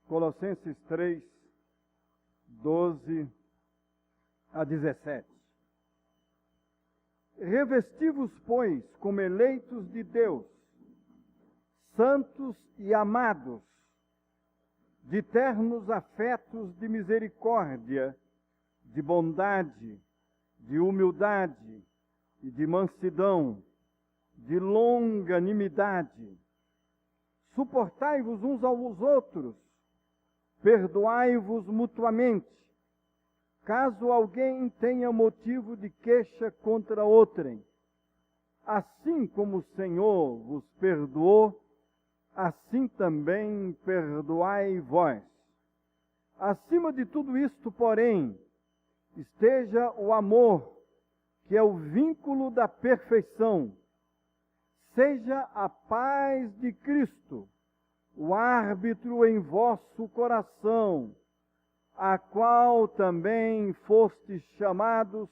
Colossenses 3, 12 a 17. Revesti-vos, pois, como eleitos de Deus, santos e amados, de ternos afetos de misericórdia, de bondade, de humildade e de mansidão, de longanimidade. Suportai-vos uns aos outros, perdoai-vos mutuamente, caso alguém tenha motivo de queixa contra outrem. Assim como o Senhor vos perdoou, assim também perdoai vós. Acima de tudo isto, porém, esteja o amor, que é o vínculo da perfeição. Seja a paz de Cristo o árbitro em vosso coração, a qual também fostes chamados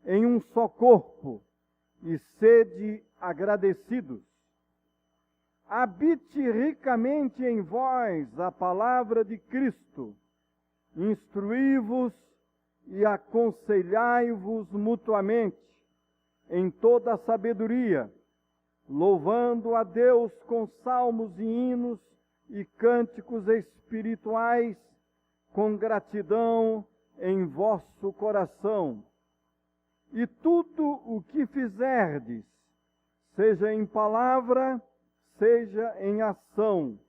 em um só corpo, e sede agradecidos. Habite ricamente em vós a palavra de Cristo, instruí-vos e aconselhai-vos mutuamente em toda a sabedoria, louvando a Deus com salmos e hinos e cânticos espirituais, com gratidão em vosso coração. E tudo o que fizerdes, seja em palavra, seja em ação,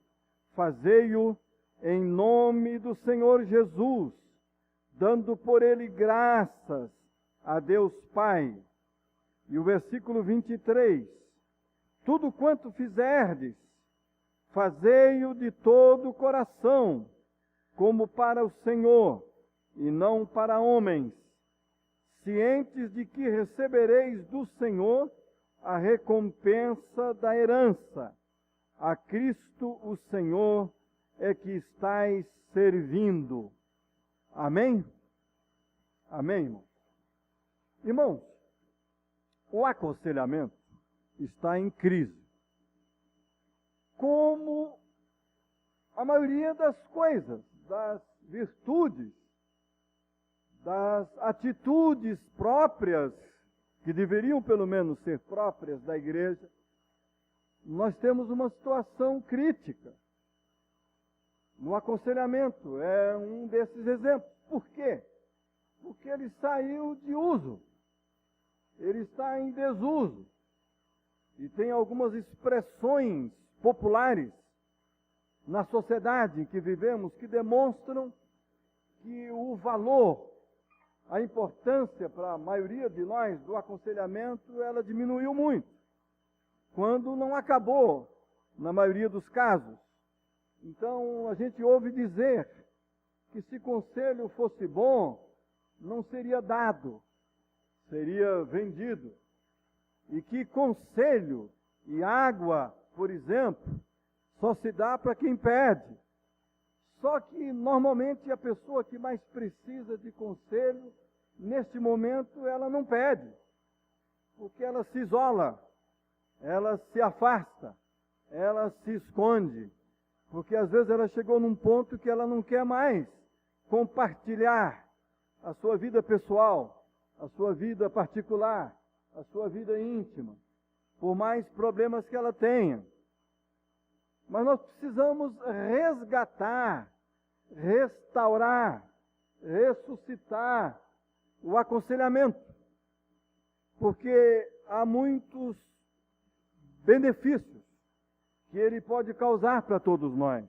fazei-o em nome do Senhor Jesus, dando por ele graças a Deus Pai. E o versículo 23, tudo quanto fizerdes, fazei-o de todo o coração, como para o Senhor, e não para homens, cientes de que recebereis do Senhor a recompensa da herança. A Cristo o Senhor é que estáis servindo. Amém? Amém, irmãos? Irmãos, o aconselhamento está em crise. Como a maioria das coisas, das virtudes, das atitudes próprias, que deveriam pelo menos ser próprias da igreja, nós temos uma situação crítica. No aconselhamento é um desses exemplos. Por quê? Porque ele saiu de uso. Ele está em desuso. E tem algumas expressões populares na sociedade em que vivemos que demonstram que o valor, a importância para a maioria de nós do aconselhamento, ela diminuiu muito, quando não acabou, na maioria dos casos. Então, a gente ouve dizer que se conselho fosse bom, não seria dado, seria vendido. E que conselho e água, por exemplo, só se dá para quem pede. Só que, normalmente, a pessoa que mais precisa de conselho, neste momento, ela não pede, porque ela se isola, ela se afasta, ela se esconde, porque às vezes ela chegou num ponto que ela não quer mais compartilhar a sua vida pessoal, a sua vida particular, a sua vida íntima, por mais problemas que ela tenha. Mas nós precisamos resgatar, restaurar, ressuscitar o aconselhamento, porque há muitos benefícios que ele pode causar para todos nós.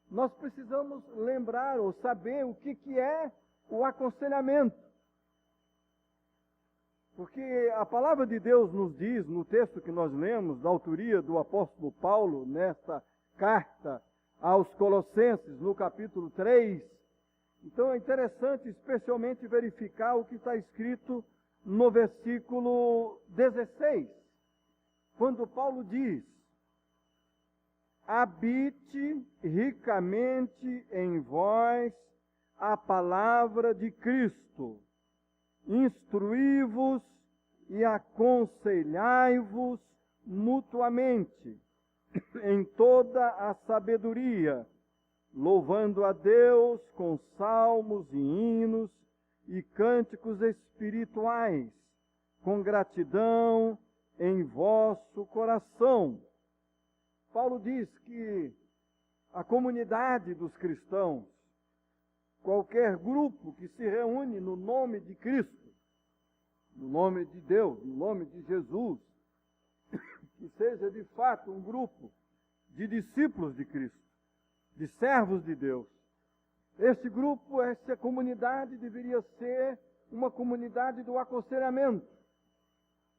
Nós precisamos lembrar ou saber o que é o aconselhamento. Porque a palavra de Deus nos diz, no texto que nós lemos, da autoria do apóstolo Paulo, nesta carta aos Colossenses, no capítulo 3. Então é interessante, especialmente, verificar o que está escrito no versículo 16, quando Paulo diz: habite ricamente em vós a palavra de Cristo, instruí-vos e aconselhai-vos mutuamente em toda a sabedoria, louvando a Deus com salmos e hinos e cânticos espirituais, com gratidão em vosso coração. Paulo diz que a comunidade dos cristãos, qualquer grupo que se reúne no nome de Cristo, no nome de Deus, no nome de Jesus, que seja de fato um grupo de discípulos de Cristo, de servos de Deus. Este grupo, essa comunidade deveria ser uma comunidade do aconselhamento,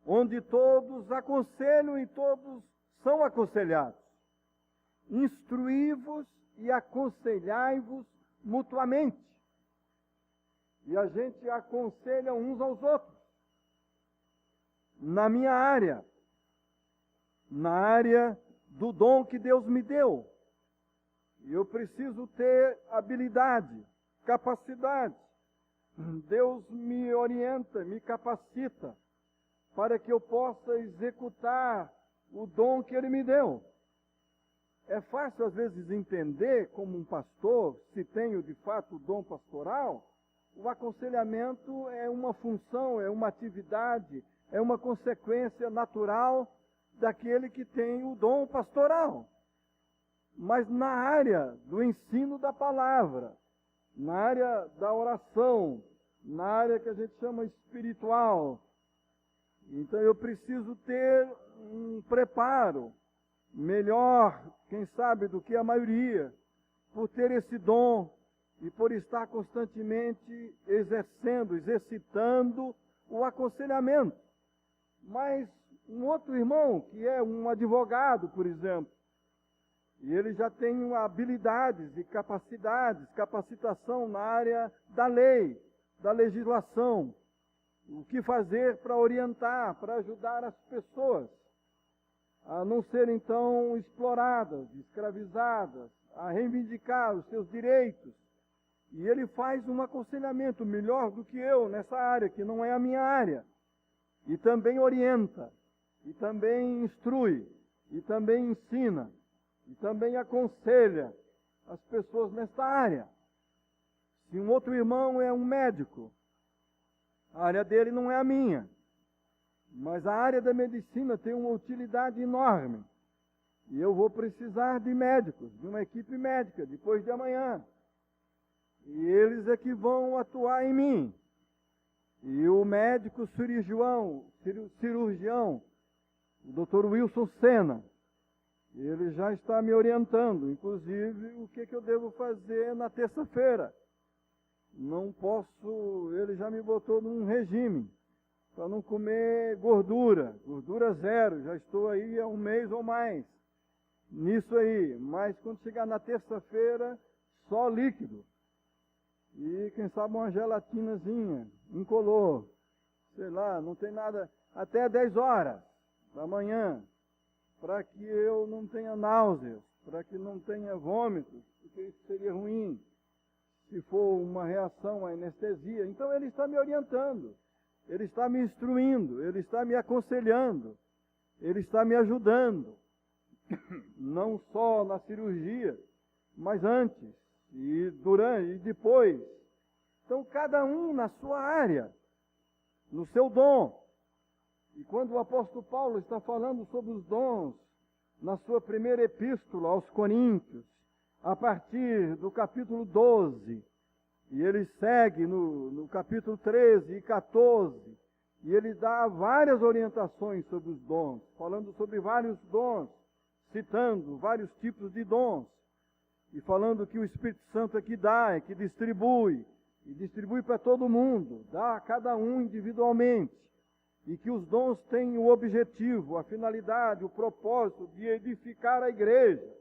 onde todos aconselham e todos são aconselhados. Instruí-vos e aconselhai-vos mutuamente. E a gente aconselha uns aos outros. Na minha área, na área do dom que Deus me deu. Eu preciso ter habilidade, capacidade. Deus me orienta, me capacita para que eu possa executar o dom que Ele me deu. É fácil, às vezes, entender como um pastor, se tenho de fato o dom pastoral, o aconselhamento é uma função, é uma atividade, é uma consequência natural daquele que tem o dom pastoral. Mas na área do ensino da palavra, na área da oração, na área que a gente chama espiritual, então eu preciso ter um preparo melhor, quem sabe, do que a maioria, por ter esse dom e por estar constantemente exercitando o aconselhamento. Mas um outro irmão, que é um advogado, por exemplo, e ele já tem habilidades e capacidades, capacitação na área da lei, da legislação, o que fazer para orientar, para ajudar as pessoas a não serem tão exploradas, escravizadas, a reivindicar os seus direitos. E ele faz um aconselhamento melhor do que eu nessa área, que não é a minha área. E também orienta, e também instrui, e também ensina, e também aconselha as pessoas nesta área. Se um outro irmão é um médico, a área dele não é a minha. Mas a área da medicina tem uma utilidade enorme. E eu vou precisar de médicos, de uma equipe médica, depois de amanhã. E eles é que vão atuar em mim. E o médico cirurgião, o Dr. Wilson Senna, ele já está me orientando, inclusive, o que eu devo fazer na terça-feira. Não posso, ele já me botou num regime para não comer gordura zero, já estou aí há um mês ou mais nisso aí, mas quando chegar na terça-feira, só líquido, e quem sabe uma gelatinazinha, incolor, sei lá, não tem nada, até 10 horas da manhã, para que eu não tenha náuseas, para que não tenha vômitos, porque isso seria ruim, se for uma reação à anestesia. Então ele está me orientando, ele está me instruindo, ele está me aconselhando, ele está me ajudando, não só na cirurgia, mas antes, e durante, e depois. Então cada um na sua área, no seu dom. E quando o apóstolo Paulo está falando sobre os dons, na sua primeira epístola aos Coríntios, a partir do capítulo 12, e ele segue no capítulo 13 e 14, e ele dá várias orientações sobre os dons, falando sobre vários dons, citando vários tipos de dons, e falando que o Espírito Santo é que dá, é que distribui, e distribui para todo mundo, dá a cada um individualmente, e que os dons têm o objetivo, a finalidade, o propósito de edificar a igreja.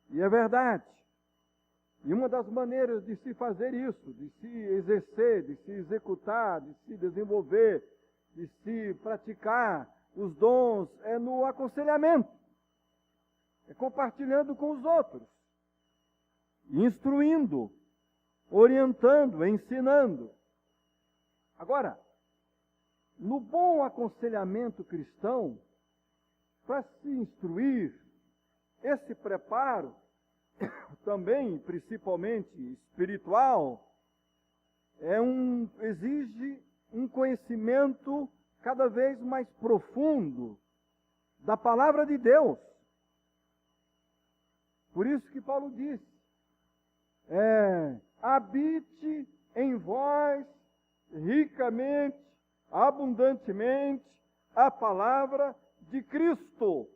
E é verdade. E uma das maneiras de se fazer isso, de se exercer, de se executar, de se desenvolver, de se praticar os dons, é no aconselhamento. É compartilhando com os outros, instruindo, orientando, ensinando. Agora, no bom aconselhamento cristão, para se instruir, esse preparo também, principalmente espiritual, exige um conhecimento cada vez mais profundo da palavra de Deus. Por isso que Paulo disse, habite em vós ricamente, abundantemente, a palavra de Cristo.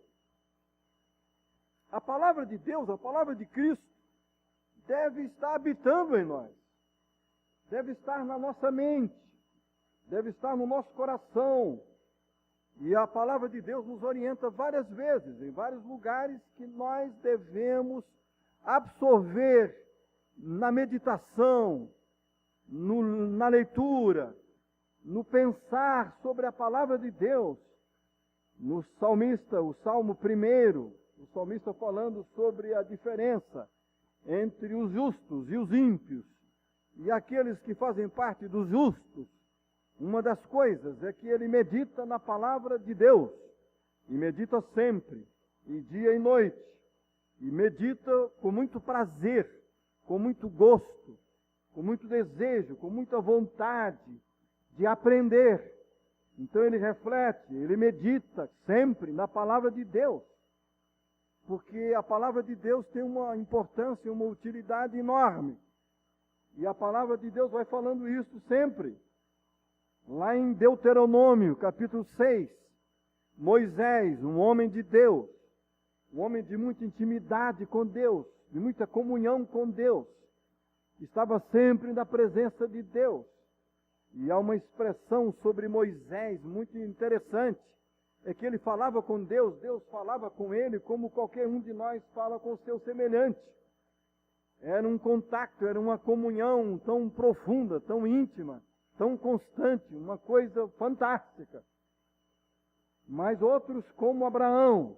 A palavra de Deus, a palavra de Cristo, deve estar habitando em nós. Deve estar na nossa mente. Deve estar no nosso coração. E a palavra de Deus nos orienta várias vezes, em vários lugares, que nós devemos absorver na meditação, na leitura, no pensar sobre a palavra de Deus. No salmista, o Salmo 1, o salmista falando sobre a diferença entre os justos e os ímpios, e aqueles que fazem parte dos justos. Uma das coisas é que ele medita na palavra de Deus, e medita sempre, e dia e noite, e medita com muito prazer, com muito gosto, com muito desejo, com muita vontade de aprender. Então ele reflete, ele medita sempre na palavra de Deus, porque a palavra de Deus tem uma importância, uma utilidade enorme. E a palavra de Deus vai falando isso sempre. Lá em Deuteronômio, capítulo 6, Moisés, um homem de Deus, um homem de muita intimidade com Deus, de muita comunhão com Deus, estava sempre na presença de Deus. E há uma expressão sobre Moisés muito interessante, é que ele falava com Deus, Deus falava com ele como qualquer um de nós fala com o seu semelhante. Era um contato, era uma comunhão tão profunda, tão íntima, tão constante, uma coisa fantástica. Mas outros, como Abraão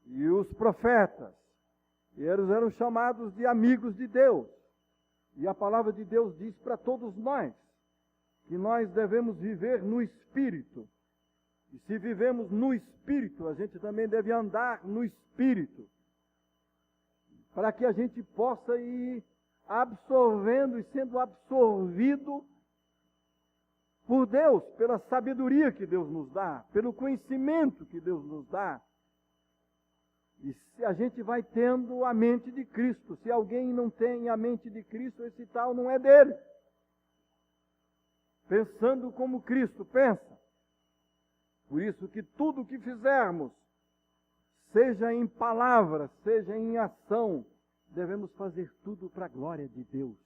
e os profetas, eles eram chamados de amigos de Deus. E a palavra de Deus diz para todos nós que nós devemos viver no Espírito. E se vivemos no Espírito, a gente também deve andar no Espírito, para que a gente possa ir absorvendo e sendo absorvido por Deus, pela sabedoria que Deus nos dá, pelo conhecimento que Deus nos dá. E se a gente vai tendo a mente de Cristo, se alguém não tem a mente de Cristo, esse tal não é dele. Pensando como Cristo pensa. Por isso que tudo que fizermos, seja em palavra, seja em ação, devemos fazer tudo para a glória de Deus.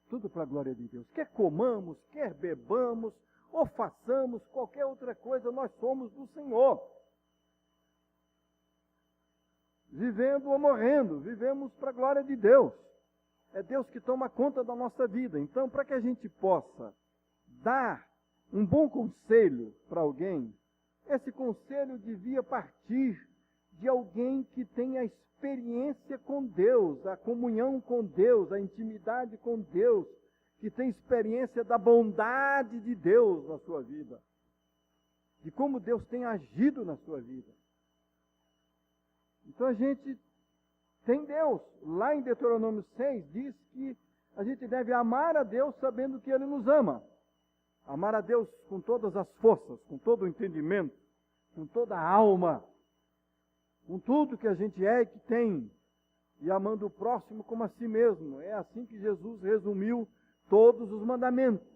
Tudo para a glória de Deus. Quer comamos, quer bebamos, ou façamos qualquer outra coisa, nós somos do Senhor. Vivendo ou morrendo, vivemos para a glória de Deus. É Deus que toma conta da nossa vida. Então, para que a gente possa dar um bom conselho para alguém, esse conselho devia partir de alguém que tenha a experiência com Deus, a comunhão com Deus, a intimidade com Deus, que tem experiência da bondade de Deus na sua vida, de como Deus tem agido na sua vida. Então a gente tem Deus. Lá em Deuteronômio 6 diz que a gente deve amar a Deus sabendo que Ele nos ama. Amar a Deus com todas as forças, com todo o entendimento, com toda a alma, com tudo que a gente é e que tem, e amando o próximo como a si mesmo. É assim que Jesus resumiu todos os mandamentos,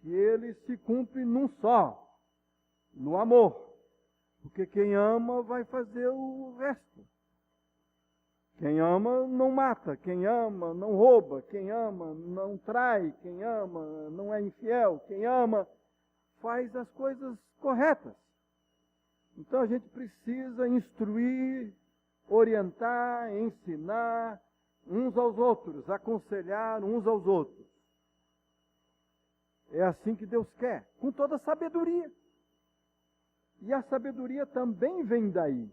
que ele se cumpre num só, no amor. Porque quem ama vai fazer o resto. Quem ama não mata, quem ama não rouba, quem ama não trai, quem ama não é infiel, quem ama faz as coisas corretas. Então a gente precisa instruir, orientar, ensinar uns aos outros, aconselhar uns aos outros. É assim que Deus quer, com toda a sabedoria. E a sabedoria também vem daí.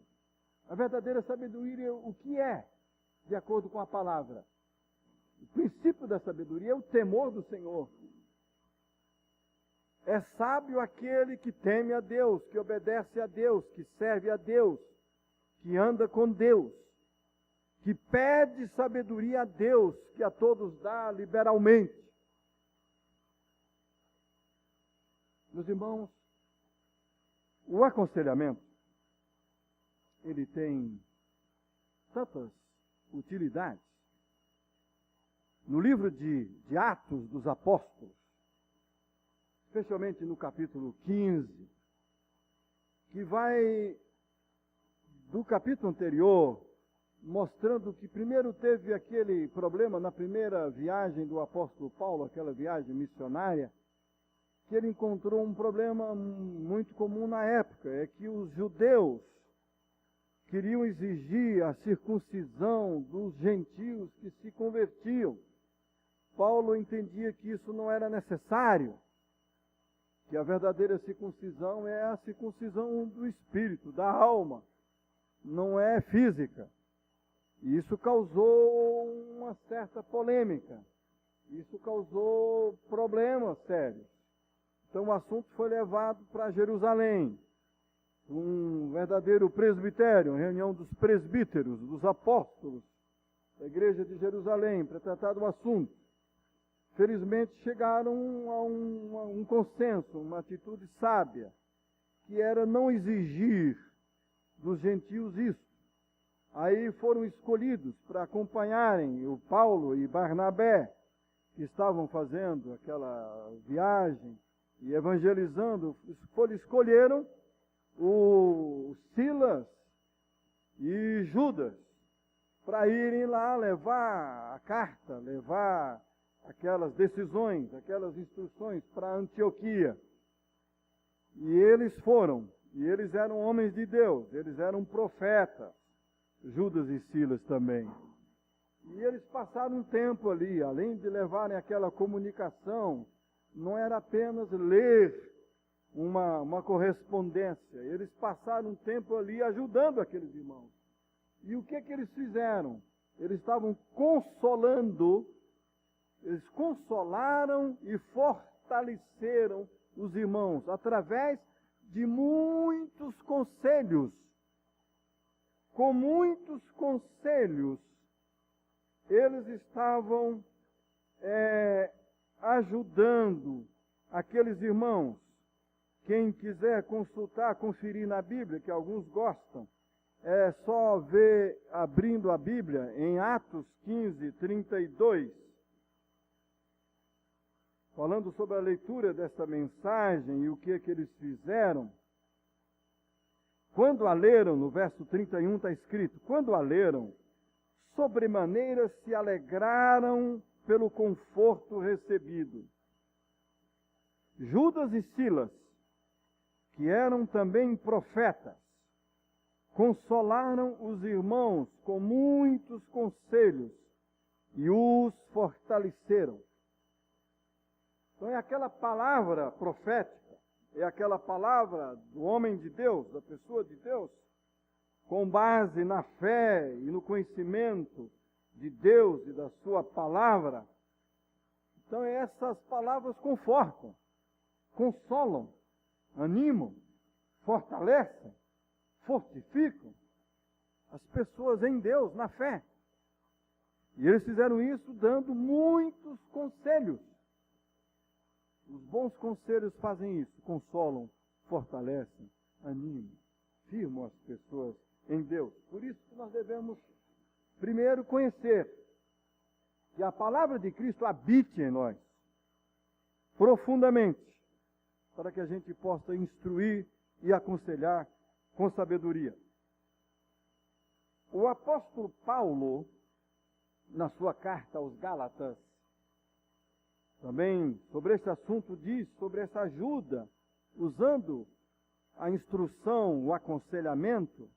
A verdadeira sabedoria, o que é? De acordo com a palavra. O princípio da sabedoria é o temor do Senhor. É sábio aquele que teme a Deus, que obedece a Deus, que serve a Deus, que anda com Deus, que pede sabedoria a Deus, que a todos dá liberalmente. Meus irmãos, o aconselhamento, ele tem tantas utilidades. No livro de Atos dos Apóstolos, especialmente no capítulo 15, que vai do capítulo anterior, mostrando que primeiro teve aquele problema na primeira viagem do apóstolo Paulo, aquela viagem missionária, que ele encontrou um problema muito comum na época, é que os judeus queriam exigir a circuncisão dos gentios que se convertiam. Paulo entendia que isso não era necessário, que a verdadeira circuncisão é a circuncisão do espírito, da alma, não é física. E isso causou uma certa polêmica, isso causou problemas sérios. Então o assunto foi levado para Jerusalém, um verdadeiro presbitério, reunião dos presbíteros, dos apóstolos da igreja de Jerusalém, para tratar do assunto. Felizmente chegaram a um consenso, uma atitude sábia, que era não exigir dos gentios isso. Aí foram escolhidos para acompanharem o Paulo e Barnabé, que estavam fazendo aquela viagem e evangelizando, escolheram o Silas e Judas para irem lá levar a carta, levar aquelas decisões, aquelas instruções para Antioquia. E eles foram, e eles eram homens de Deus, eles eram profetas, Judas e Silas também. E eles passaram um tempo ali, além de levarem aquela comunicação, não era apenas ler uma correspondência, eles passaram um tempo ali ajudando aqueles irmãos. E o que eles fizeram? Eles estavam consolando, eles consolaram e fortaleceram os irmãos através de muitos conselhos. Com muitos conselhos, eles estavam ajudando aqueles irmãos. Quem quiser consultar, conferir na Bíblia, que alguns gostam, é só ver, abrindo a Bíblia, em Atos 15, 32, falando sobre a leitura dessa mensagem e o que eles fizeram. Quando a leram, no verso 31 está escrito, quando a leram, sobremaneira se alegraram pelo conforto recebido. Judas e Silas, que eram também profetas, consolaram os irmãos com muitos conselhos e os fortaleceram. Então é aquela palavra profética, é aquela palavra do homem de Deus, da pessoa de Deus, com base na fé e no conhecimento de Deus e da sua palavra. Então essas palavras confortam, consolam, animam, fortalecem, fortificam as pessoas em Deus, na fé. E eles fizeram isso dando muitos conselhos. Os bons conselhos fazem isso, consolam, fortalecem, animam, firmam as pessoas em Deus. Por isso que nós devemos primeiro conhecer que a palavra de Cristo habite em nós profundamente, para que a gente possa instruir e aconselhar com sabedoria. O apóstolo Paulo, na sua carta aos Gálatas, também sobre esse assunto diz, sobre essa ajuda, usando a instrução, o aconselhamento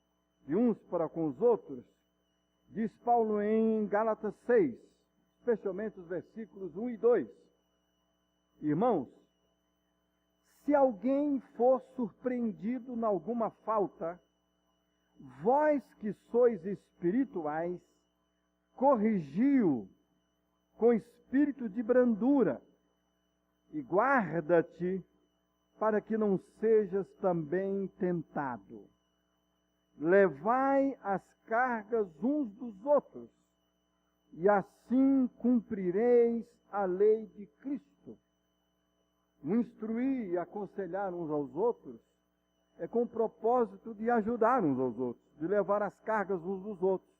de uns para com os outros, diz Paulo em Gálatas 6, especialmente os versículos 1 e 2. Irmãos, se alguém for surpreendido em alguma falta, vós que sois espirituais, corrigiu com espírito de brandura, e guarda-te para que não sejas também tentado. levai as cargas uns dos outros, e assim cumprireis a lei de Cristo. O instruir e aconselhar uns aos outros é com o propósito de ajudar uns aos outros, de levar as cargas uns dos outros.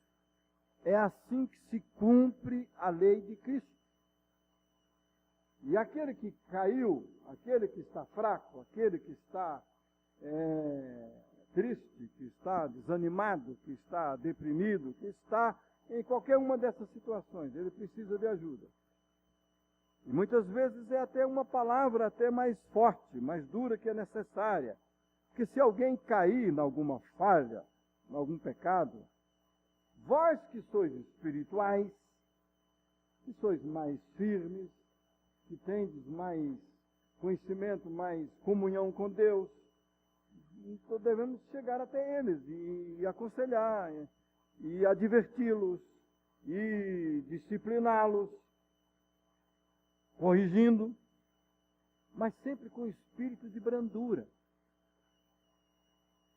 É assim que se cumpre a lei de Cristo. E aquele que caiu, aquele que está fraco, aquele que está triste, que está desanimado, que está deprimido, que está em qualquer uma dessas situações, ele precisa de ajuda. E muitas vezes é até uma palavra até mais forte, mais dura que é necessária. Porque se alguém cair em alguma falha, em algum pecado, vós que sois espirituais, que sois mais firmes, que tendes mais conhecimento, mais comunhão com Deus, então devemos chegar até eles e aconselhar, e adverti-los, e discipliná-los, corrigindo, mas sempre com espírito de brandura.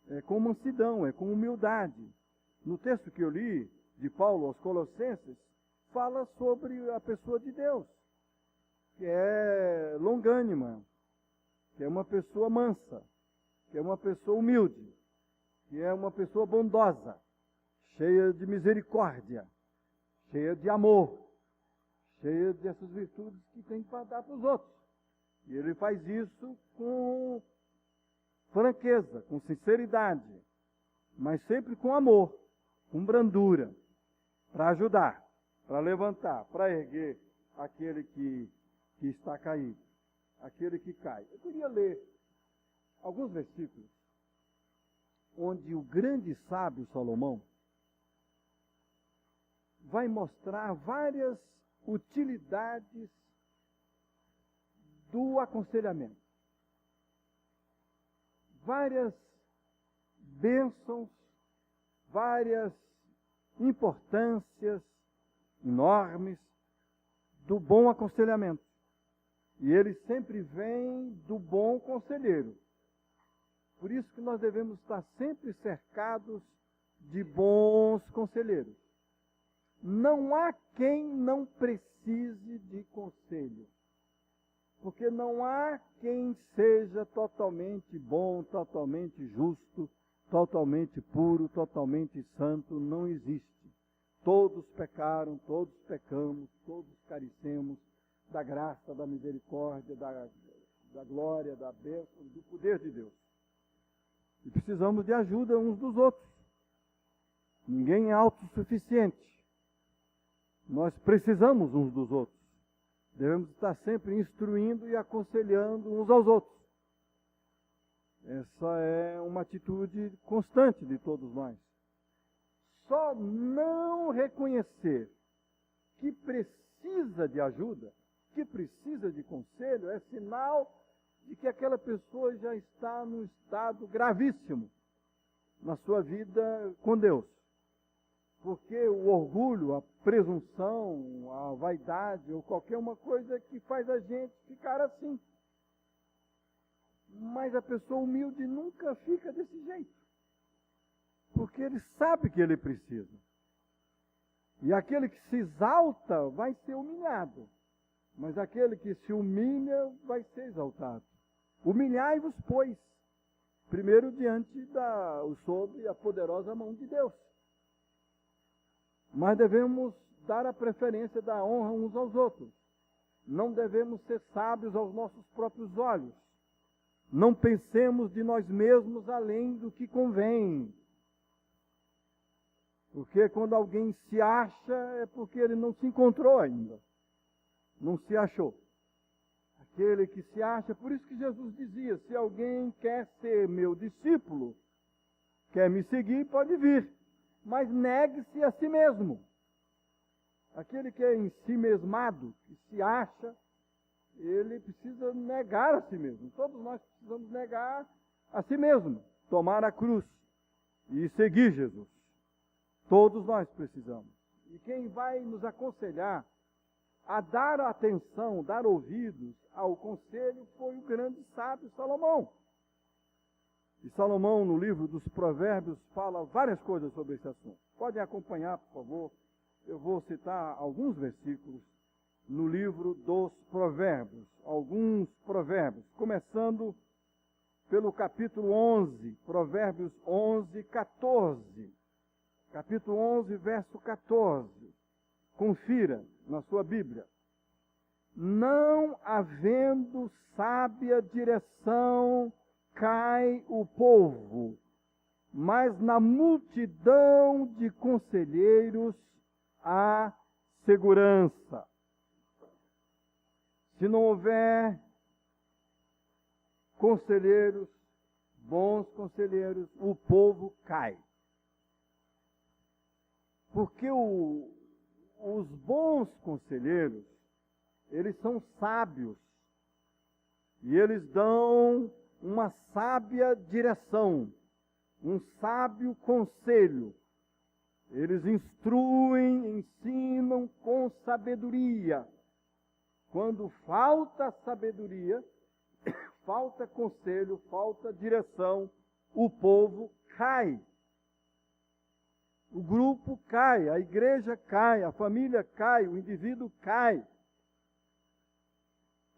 É com mansidão, é com humildade. No texto que eu li, de Paulo aos Colossenses, fala sobre a pessoa de Deus, que é longânima, que é uma pessoa mansa, que é uma pessoa humilde, que é uma pessoa bondosa, cheia de misericórdia, cheia de amor, cheia dessas virtudes que tem para dar para os outros. E ele faz isso com franqueza, com sinceridade, mas sempre com amor, com brandura, para ajudar, para levantar, para erguer aquele que está caído, aquele que cai. Eu queria ler alguns versículos onde o grande sábio Salomão vai mostrar várias utilidades do aconselhamento. Várias bênçãos, várias importâncias enormes do bom aconselhamento. E ele sempre vem do bom conselheiro. Por isso que nós devemos estar sempre cercados de bons conselheiros. Não há quem não precise de conselho. Porque não há quem seja totalmente bom, totalmente justo, totalmente puro, totalmente santo. Não existe. Todos pecaram, todos pecamos, todos carecemos da graça, da misericórdia, da glória, da bênção, do poder de Deus. E precisamos de ajuda uns dos outros. Ninguém é autossuficiente. Nós precisamos uns dos outros. Devemos estar sempre instruindo e aconselhando uns aos outros. Essa é uma atitude constante de todos nós. Só não reconhecer que precisa de ajuda, que precisa de conselho, é sinal de que aquela pessoa já está num estado gravíssimo na sua vida com Deus. Porque o orgulho, a presunção, a vaidade ou qualquer uma coisa que faz a gente ficar assim. Mas a pessoa humilde nunca fica desse jeito. Porque ele sabe que ele precisa. E aquele que se exalta vai ser humilhado. Mas aquele que se humilha vai ser exaltado. Humilhai-vos, pois, primeiro sob a poderosa mão de Deus. Mas devemos dar a preferência da honra uns aos outros. Não devemos ser sábios aos nossos próprios olhos. Não pensemos de nós mesmos além do que convém. Porque quando alguém se acha, é porque ele não se encontrou ainda. Não se achou. Aquele que se acha, por isso que Jesus dizia, se alguém quer ser meu discípulo, quer me seguir, pode vir. Mas negue-se a si mesmo. Aquele que é em si mesmado, que se acha, ele precisa negar a si mesmo. Todos nós precisamos negar a si mesmo, tomar a cruz e seguir Jesus. Todos nós precisamos. E quem vai nos aconselhar a dar atenção, dar ouvidos ao conselho foi o grande sábio Salomão. E Salomão, no livro dos Provérbios, fala várias coisas sobre esse assunto. Podem acompanhar, por favor. Eu vou citar alguns versículos no livro dos Provérbios. Alguns provérbios, começando pelo capítulo 11, Provérbios 11, 14. Capítulo 11, verso 14. Confira na sua Bíblia. Não havendo sábia direção, cai o povo, mas na multidão de conselheiros há segurança. Se não houver conselheiros, bons conselheiros, o povo cai. Porque os bons conselheiros, eles são sábios. E eles dão uma sábia direção, um sábio conselho. Eles instruem, ensinam com sabedoria. Quando falta sabedoria, falta conselho, falta direção, o povo cai. O grupo cai, a igreja cai, a família cai, o indivíduo cai.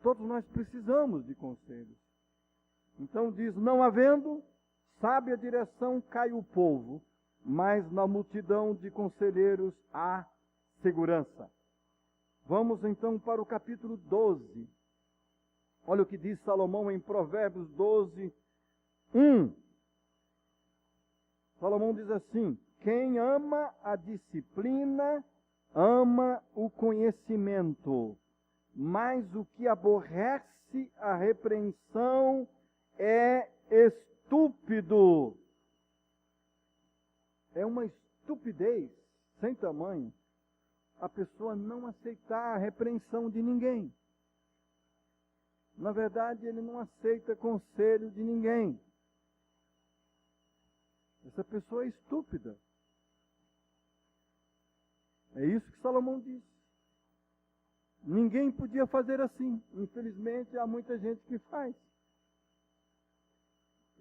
Todos nós precisamos de conselhos. Então diz, não havendo sábia direção, cai o povo, mas na multidão de conselheiros há segurança. Vamos então para o capítulo 12. Olha o que diz Salomão em Provérbios 12, 1. Salomão diz assim: quem ama a disciplina, ama o conhecimento, mas o que aborrece a repreensão é estúpido. É uma estupidez sem tamanho a pessoa não aceitar a repreensão de ninguém. Na verdade, ele não aceita conselho de ninguém. Essa pessoa é estúpida. É isso que Salomão diz. Ninguém podia fazer assim. Infelizmente, há muita gente que faz.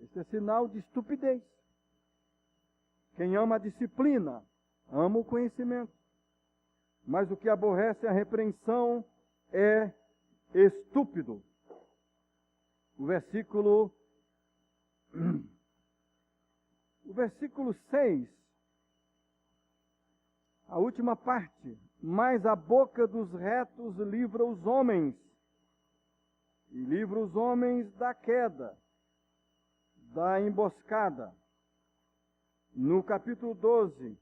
Esse é sinal de estupidez. Quem ama a disciplina, ama o conhecimento. Mas o que aborrece a repreensão é estúpido. O versículo 6, a última parte. Mas a boca dos retos livra os homens, e livra os homens da queda, da emboscada. No capítulo 12,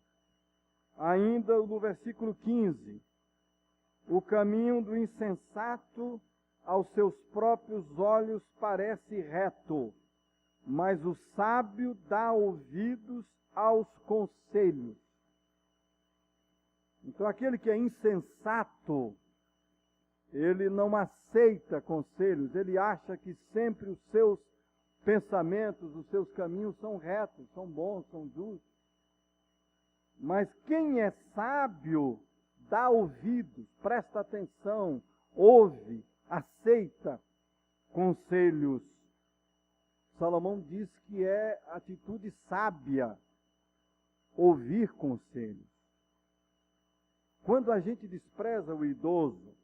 ainda no versículo 15, o caminho do insensato aos seus próprios olhos parece reto, mas o sábio dá ouvidos aos conselhos. Então aquele que é insensato, ele não aceita conselhos, ele acha que sempre os seus pensamentos, os seus caminhos são retos, são bons, são justos. Mas quem é sábio, dá ouvidos, presta atenção, ouve, aceita conselhos. Salomão diz que é atitude sábia ouvir conselhos. Quando a gente despreza o idoso,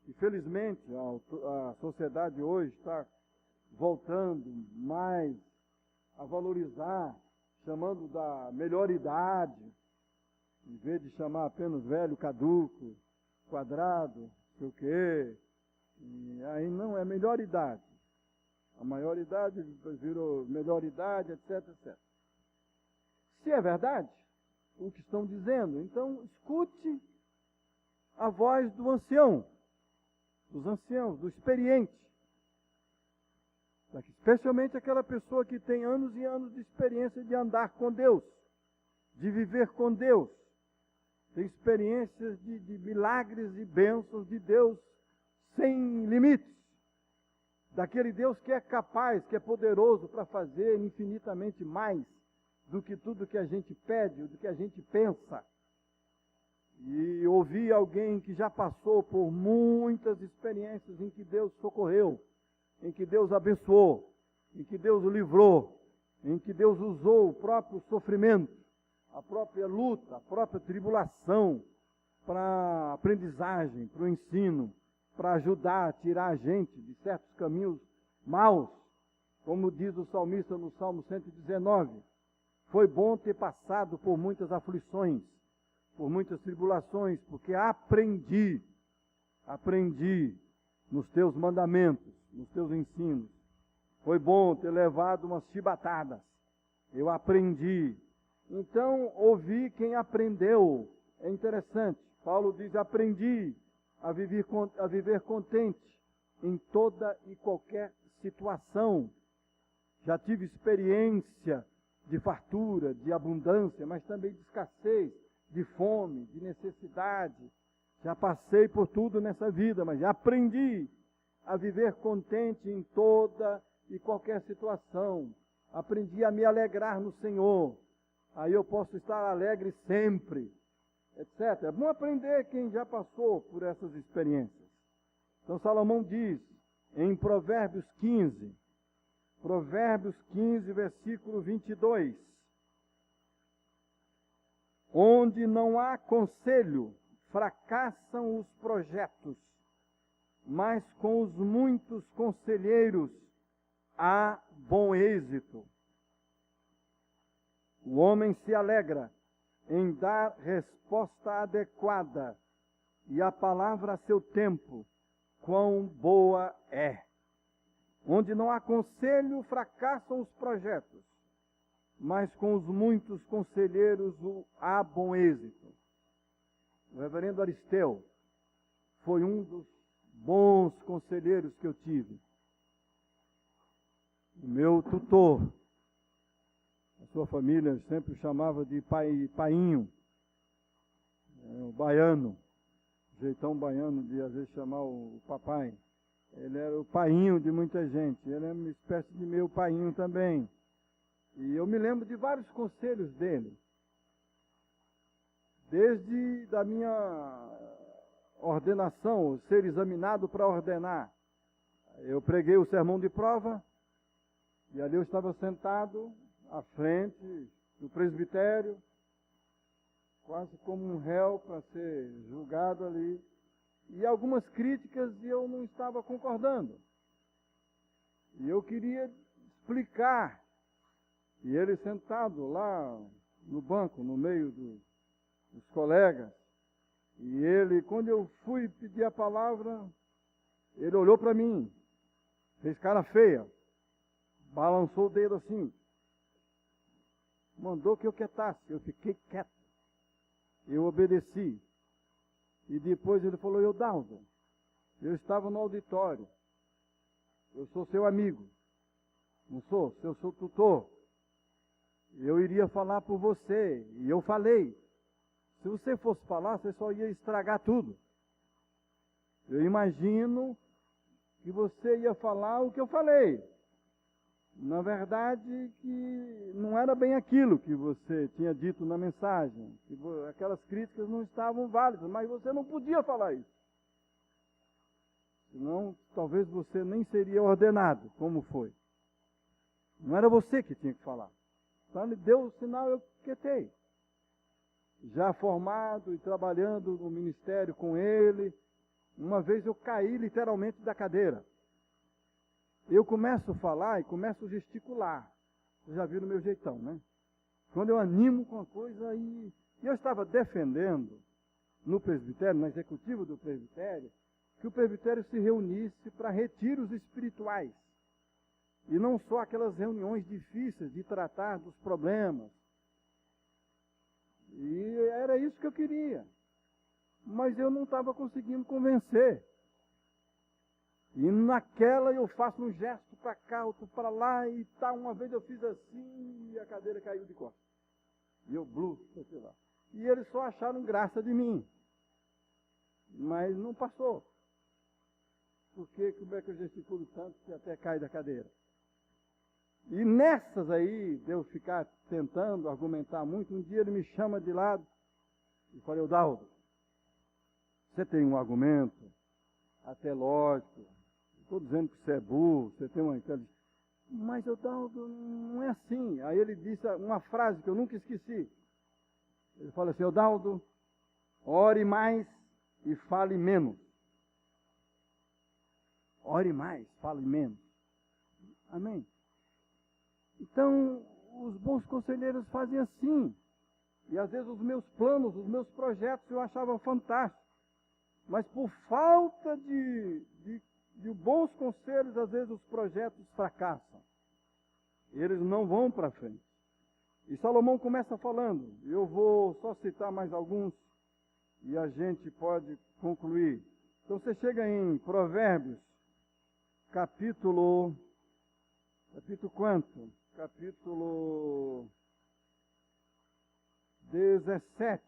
infelizmente a sociedade hoje está voltando mais a valorizar, chamando da melhor idade, em vez de chamar apenas velho, caduco, quadrado, sei o quê. E aí não, é melhor idade. A maior idade virou melhor idade, etc, etc. Se é verdade o que estão dizendo, então escute a voz do ancião, dos anciãos, do experiente. Especialmente aquela pessoa que tem anos e anos de experiência de andar com Deus, de viver com Deus. Tem experiências de milagres e bênçãos de Deus sem limites. Daquele Deus que é capaz, que é poderoso para fazer infinitamente mais do que tudo que a gente pede, do que a gente pensa. E ouvir alguém que já passou por muitas experiências em que Deus socorreu, em que Deus abençoou. em que Deus o livrou, em que Deus usou o próprio sofrimento, a própria luta, a própria tribulação para aprendizagem, para o ensino, para ajudar a tirar a gente de certos caminhos maus, como diz o salmista no Salmo 119. Foi bom ter passado por muitas aflições, por muitas tribulações, porque aprendi nos teus mandamentos, nos teus ensinos. Foi bom ter levado umas chibatadas. Eu aprendi. Então, ouvi quem aprendeu. É interessante. Paulo diz, aprendi a viver contente em toda e qualquer situação. Já tive experiência de fartura, de abundância, mas também de escassez, de fome, de necessidade. Já passei por tudo nessa vida, mas já aprendi a viver contente em toda e qualquer situação. Aprendi a me alegrar no Senhor. Aí eu posso estar alegre sempre, etc. É bom aprender quem já passou por essas experiências. Então Salomão diz em Provérbios 15, versículo 22, onde não há conselho, fracassam os projetos, mas com os muitos conselheiros há bom êxito. O homem se alegra em dar resposta adequada, e a palavra a seu tempo, quão boa é. Onde não há conselho, fracassam os projetos, mas com os muitos conselheiros há bom êxito. O reverendo Aristeu foi um dos bons conselheiros que eu tive. O meu tutor, a sua família sempre o chamava de painho, o baiano, jeitão baiano de às vezes chamar o papai. Ele era o painho de muita gente, ele era uma espécie de meu painho também. E eu me lembro de vários conselhos dele. Desde da minha ordenação, ser examinado para ordenar. Eu preguei o sermão de prova, e ali eu estava sentado à frente do presbitério, quase como um réu para ser julgado ali. E algumas críticas e eu não estava concordando. E eu queria explicar. E ele sentado lá no banco, no meio dos colegas. E ele, quando eu fui pedir a palavra, ele olhou para mim, fez cara feia, balançou o dedo assim, mandou que eu quietasse. Eu fiquei quieto. Eu obedeci. E depois ele falou, Eudaldo, eu estava no auditório, eu sou seu amigo, não sou? Eu sou tutor, eu iria falar por você, e eu falei. Se você fosse falar, você só ia estragar tudo. Eu imagino que você ia falar o que eu falei. Na verdade, que não era bem aquilo que você tinha dito na mensagem. Que aquelas críticas não estavam válidas, mas você não podia falar isso. Senão, talvez você nem seria ordenado, como foi. Não era você que tinha que falar. Então, ele deu o sinal, eu quietei. Já formado e trabalhando no ministério com ele, uma vez eu caí literalmente da cadeira. Eu começo a falar e começo a gesticular. Vocês já viram o meu jeitão, né? Quando eu animo com a coisa e eu estava defendendo no presbitério, na executiva do presbitério, que o presbitério se reunisse para retiros espirituais. E não só aquelas reuniões difíceis de tratar dos problemas. E era isso que eu queria. Mas eu não estava conseguindo convencer. E naquela eu faço um gesto para cá, outro para lá, e tá, uma vez eu fiz assim, e a cadeira caiu de costas. E eu, sei lá. E eles só acharam graça de mim. Mas não passou. Porque como é que eu gesticulo tanto que até cai da cadeira? E nessas aí, de eu ficar tentando argumentar muito, um dia ele me chama de lado e falei, Eudaldo, você tem um argumento, até lógico, estou dizendo que você é burro, você tem uma inteligência. Mas Eudaldo, não é assim. Aí ele disse uma frase que eu nunca esqueci. Ele fala assim: Eudaldo, ore mais e fale menos. Ore mais, fale menos. Amém? Então, os bons conselheiros fazem assim. E às vezes os meus planos, os meus projetos eu achava fantásticos. Mas por falta de bons conselhos, às vezes os projetos fracassam. Eles não vão para frente. E Salomão começa falando, eu vou só citar mais alguns e a gente pode concluir. Então você chega em Provérbios, capítulo quanto? Capítulo 17.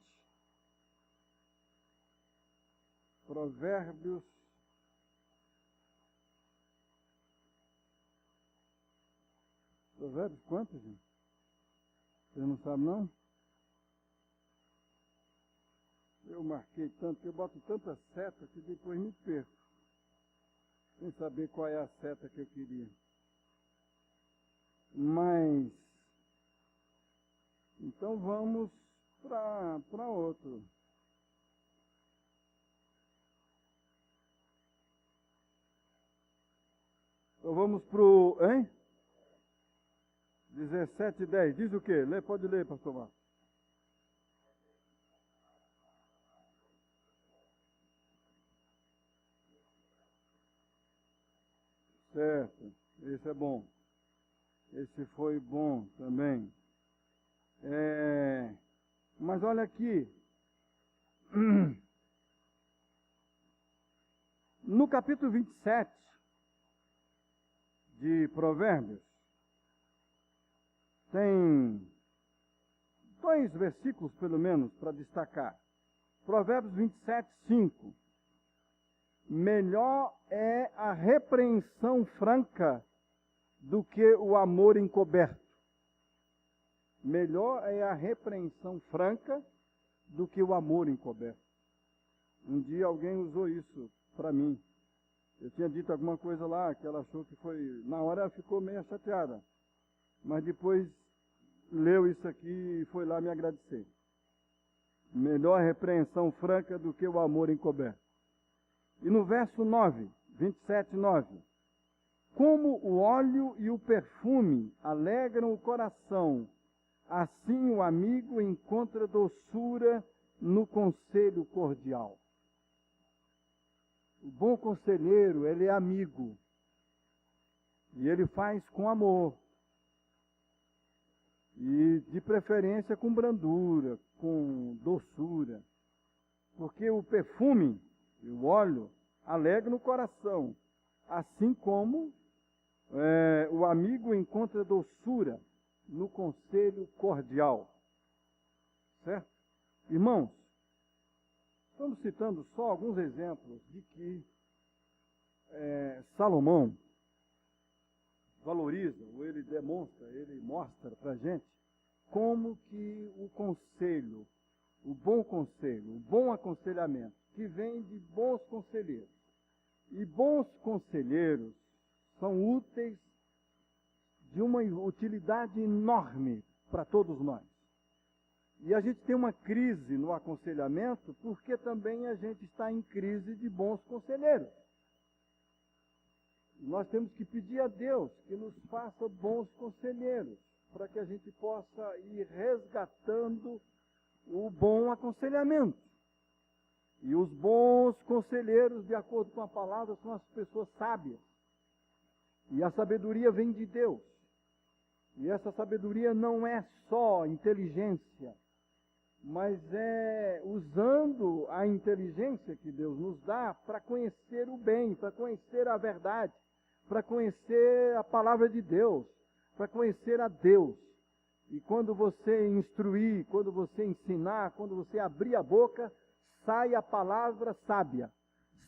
Provérbios quanto, gente? Você não sabe, não? Eu marquei tanto, eu boto tanta seta que depois me perco. Sem saber qual é a seta que eu queria. Mas, então vamos para outro. Então vamos para o, hein? 17:10. Diz o quê? Pode ler, pastor Marcos. Certo. Esse é bom. Esse foi bom também. Mas olha aqui. No capítulo 27 de Provérbios, tem 2 versículos, pelo menos, para destacar. Provérbios 27:5. Melhor é a repreensão franca do que o amor encoberto. Melhor é a repreensão franca do que o amor encoberto. Um dia alguém usou isso para mim. Eu tinha dito alguma coisa lá que ela achou que foi... Na hora ela ficou meio chateada. Mas depois leu isso aqui e foi lá me agradecer. Melhor repreensão franca do que o amor encoberto. E no verso 9, 27:9. Como o óleo e o perfume alegram o coração, assim o amigo encontra doçura no conselho cordial. O bom conselheiro, ele é amigo. E ele faz com amor. E de preferência com brandura, com doçura. Porque o perfume e o óleo alegram o coração, assim como o amigo encontra doçura no conselho cordial. Certo? Irmãos, estamos citando só alguns exemplos de que Salomão valoriza, ou ele demonstra, ele mostra para a gente como que o conselho, o bom aconselhamento, que vem de bons conselheiros. E bons conselheiros são úteis, de uma utilidade enorme para todos nós. E a gente tem uma crise no aconselhamento porque também a gente está em crise de bons conselheiros. Nós temos que pedir a Deus que nos faça bons conselheiros, para que a gente possa ir resgatando o bom aconselhamento. E os bons conselheiros, de acordo com a palavra, são as pessoas sábias. E a sabedoria vem de Deus. E essa sabedoria não é só inteligência, mas é usando a inteligência que Deus nos dá para conhecer o bem, para conhecer a verdade, para conhecer a palavra de Deus, para conhecer a Deus. E quando você instruir, quando você ensinar, quando você abrir a boca, sai a palavra sábia,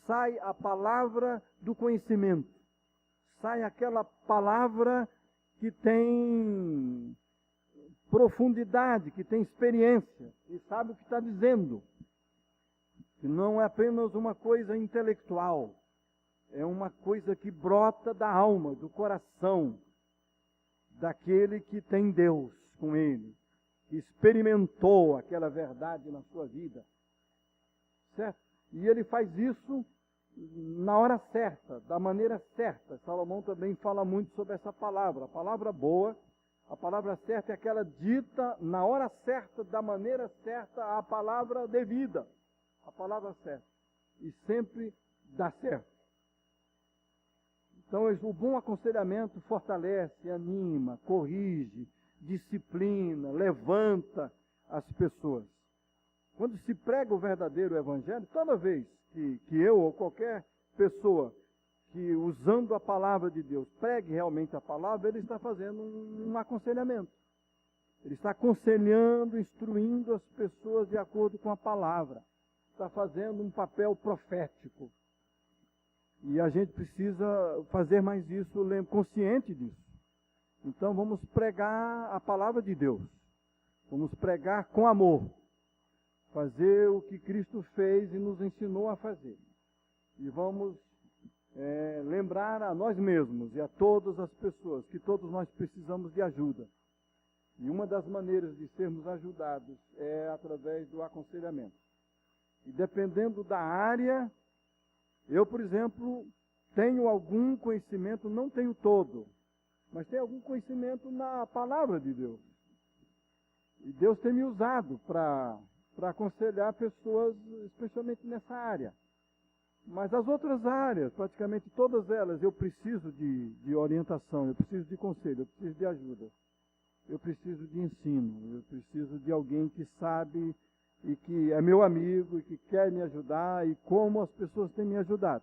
sai a palavra do conhecimento, sai aquela palavra que tem profundidade, que tem experiência, e sabe o que está dizendo. Que não é apenas uma coisa intelectual, é uma coisa que brota da alma, do coração. daquele que tem Deus com ele, que experimentou aquela verdade na sua vida, certo? E ele faz isso na hora certa, da maneira certa. Salomão também fala muito sobre essa palavra. A palavra boa, a palavra certa é aquela dita na hora certa, da maneira certa, a palavra devida, a palavra certa. E sempre dá certo. Então, o bom aconselhamento fortalece, anima, corrige, disciplina, levanta as pessoas. Quando se prega o verdadeiro evangelho, toda vez que eu ou qualquer pessoa que, usando a palavra de Deus, pregue realmente a palavra, ele está fazendo um aconselhamento. Ele está aconselhando, instruindo as pessoas de acordo com a palavra. Está fazendo um papel profético. E a gente precisa fazer mais isso, consciente disso. Então vamos pregar a palavra de Deus. Vamos pregar com amor. Fazer o que Cristo fez e nos ensinou a fazer. E vamos lembrar a nós mesmos e a todas as pessoas que todos nós precisamos de ajuda. E uma das maneiras de sermos ajudados é através do aconselhamento. E dependendo da área, eu, por exemplo, tenho algum conhecimento, não tenho todo, mas tenho algum conhecimento na palavra de Deus. E Deus tem me usado para aconselhar pessoas, especialmente nessa área. Mas as outras áreas, praticamente todas elas, eu preciso de orientação, eu preciso de conselho, eu preciso de ajuda. Eu preciso de ensino, eu preciso de alguém que sabe e que é meu amigo e que quer me ajudar, e como as pessoas têm me ajudado,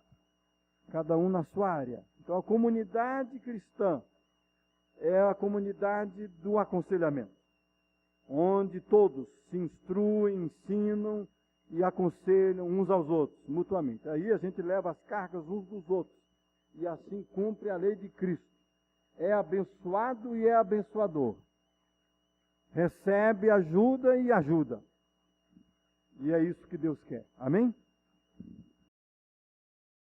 cada um na sua área. Então a comunidade cristã é a comunidade do aconselhamento, onde todos se instruem, ensinam e aconselham uns aos outros, mutuamente. Aí a gente leva as cargas uns dos outros, e assim cumpre a lei de Cristo. É abençoado e é abençoador. Recebe ajuda e ajuda. E é isso que Deus quer. Amém?